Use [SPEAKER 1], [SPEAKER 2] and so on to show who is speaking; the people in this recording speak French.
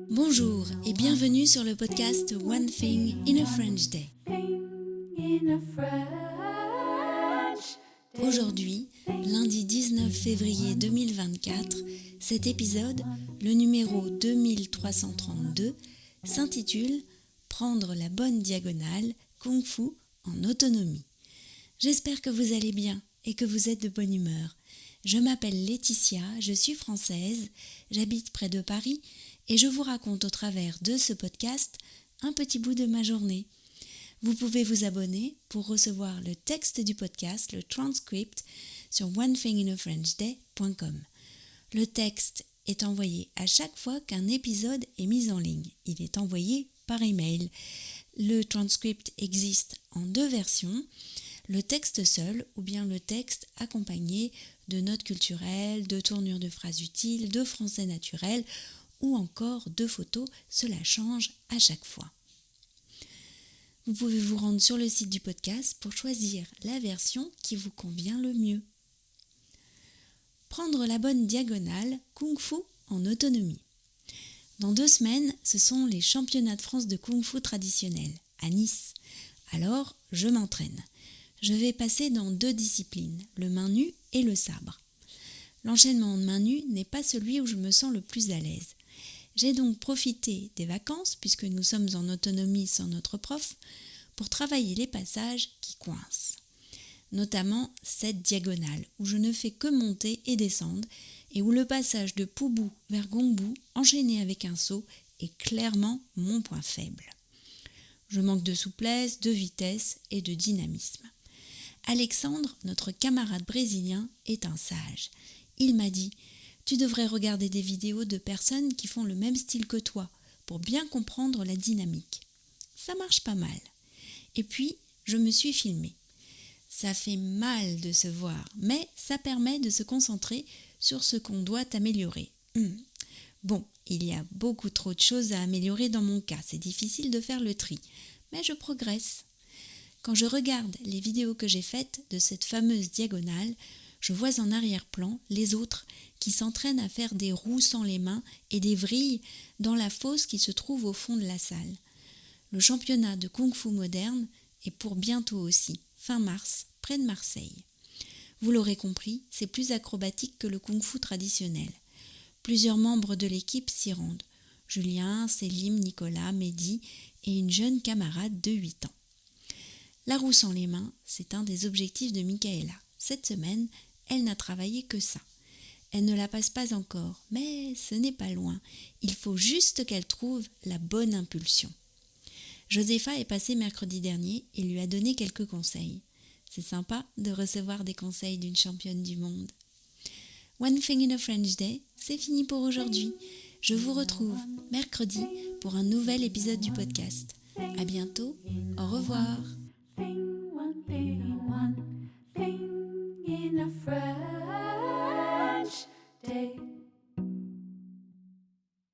[SPEAKER 1] Bonjour et bienvenue sur le podcast One Thing in a French Day. Aujourd'hui, lundi 19 février 2024, cet épisode, le numéro 2332, s'intitule « Prendre la bonne diagonale, Kung Fu en autonomie ». J'espère que vous allez bien et que vous êtes de bonne humeur. Je m'appelle Laetitia, je suis française, j'habite près de Paris et je vous raconte au travers de ce podcast un petit bout de ma journée. Vous pouvez vous abonner pour recevoir le texte du podcast, le transcript, sur onethinginafrenchday.com. Le texte est envoyé à chaque fois qu'un épisode est mis en ligne. Il est envoyé par email. Le transcript existe en 2 versions, le texte seul ou bien le texte accompagné de notes culturelles, de tournures de phrases utiles, de français naturel ou encore de photos. Cela change à chaque fois. Vous pouvez vous rendre sur le site du podcast pour choisir la version qui vous convient le mieux. Prendre la bonne diagonale, Kung Fu en autonomie. Dans 2 semaines, ce sont les championnats de France de Kung Fu traditionnel à Nice. Alors, je m'entraîne. Je vais passer dans 2 disciplines, le main nue et le sabre. L'enchaînement de main nue n'est pas celui où je me sens le plus à l'aise. J'ai donc profité des vacances, puisque nous sommes en autonomie sans notre prof, pour travailler les passages qui coincent. Notamment cette diagonale, où je ne fais que monter et descendre, et où le passage de Poubou vers Gongbu, enchaîné avec un saut, est clairement mon point faible. Je manque de souplesse, de vitesse et de dynamisme. Alexandre, notre camarade brésilien, est un sage. Il m'a dit « Tu devrais regarder des vidéos de personnes qui font le même style que toi pour bien comprendre la dynamique. » Ça marche pas mal. Et puis, je me suis filmée. Ça fait mal de se voir, mais ça permet de se concentrer sur ce qu'on doit améliorer. Bon, il y a beaucoup trop de choses à améliorer dans mon cas, c'est difficile de faire le tri, mais je progresse. Quand je regarde les vidéos que j'ai faites de cette fameuse diagonale, je vois en arrière-plan les autres qui s'entraînent à faire des roues sans les mains et des vrilles dans la fosse qui se trouve au fond de la salle. Le championnat de Kung Fu moderne est pour bientôt aussi, fin mars, près de Marseille. Vous l'aurez compris, c'est plus acrobatique que le Kung Fu traditionnel. Plusieurs membres de l'équipe s'y rendent. Julien, Célim, Nicolas, Mehdi et une jeune camarade de 8 ans. La roue sans les mains, c'est un des objectifs de Michaela. Cette semaine, elle n'a travaillé que ça. Elle ne la passe pas encore, mais ce n'est pas loin. Il faut juste qu'elle trouve la bonne impulsion. Josepha est passée mercredi dernier et lui a donné quelques conseils. C'est sympa de recevoir des conseils d'une championne du monde. One Thing in a French Day, c'est fini pour aujourd'hui. Je vous retrouve mercredi pour un nouvel épisode du podcast. À bientôt, au revoir.